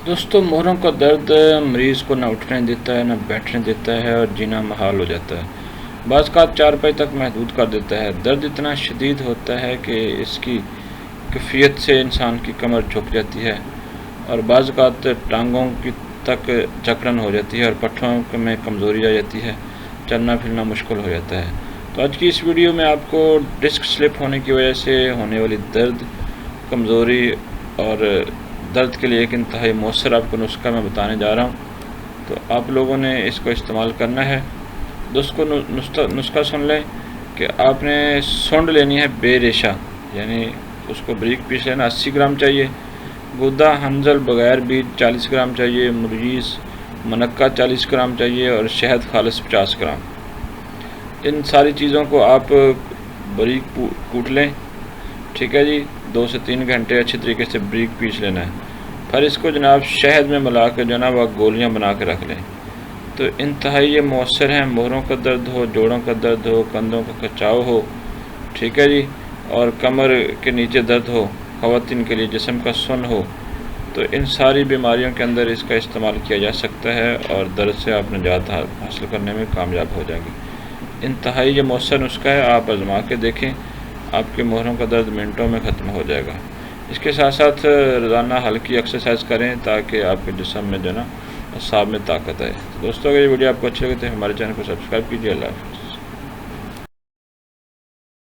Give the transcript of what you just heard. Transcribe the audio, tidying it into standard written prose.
دوستوں، مہروں کا درد مریض کو نہ اٹھنے دیتا ہے، نہ بیٹھنے دیتا ہے اور جینا محال ہو جاتا ہے۔ بعض اوقات چارپائی تک محدود کر دیتا ہے۔ درد اتنا شدید ہوتا ہے کہ اس کی کیفیت سے انسان کی کمر جھک جاتی ہے اور بعض اوقات ٹانگوں کی تک جکڑن ہو جاتی ہے اور پٹھوں میں کمزوری آ جاتی ہے، چلنا پھرنا مشکل ہو جاتا ہے۔ تو آج کی اس ویڈیو میں آپ کو ڈسک سلپ ہونے کی وجہ سے ہونے والی درد، کمزوری اور درد کے لیے ایک انتہائی مؤثر آپ کو نسخہ میں بتانے جا رہا ہوں، تو آپ لوگوں نے اس کو استعمال کرنا ہے۔ دوست کو نسخہ سن لیں کہ آپ نے سونڈ لینی ہے بے ریشہ، یعنی اس کو بریک پیس لینا 80 گرام چاہیے، گودا ہنزل بغیر بیج 40 گرام چاہیے، مرگیز منقہ 40 گرام چاہیے اور شہد خالص 50 گرام۔ ان ساری چیزوں کو آپ بریک کوٹ لیں، ٹھیک ہے جی۔ 2 سے 3 گھنٹے اچھی طریقے سے بریک پیس لینا ہے، پھر اس کو جناب شہد میں ملا کے جناب آپ گولیاں بنا کے رکھ لیں۔ تو انتہائی یہ مؤثر ہیں، مہروں کا درد ہو، جوڑوں کا درد ہو، کندھوں کا کھچاؤ ہو، ٹھیک ہے جی، اور کمر کے نیچے درد ہو، خواتین کے لیے جسم کا سن ہو، تو ان ساری بیماریوں کے اندر اس کا استعمال کیا جا سکتا ہے اور درد سے آپ نجات حاصل کرنے میں کامیاب ہو جائیں گے۔ انتہائی یہ مؤثر نسخہ ہے، آپ آزما کے دیکھیں، آپ کے مہروں کا درد منٹوں میں ختم ہو جائے گا۔ اس کے ساتھ ساتھ روزانہ ہلکی ایکسرسائز کریں تاکہ آپ کے جسم میں اعصاب میں طاقت آئے۔ دوستوں، اگر یہ ویڈیو آپ کو اچھی لگے تو ہمارے چینل کو سبسکرائب کیجیے۔ اللہ حافظ۔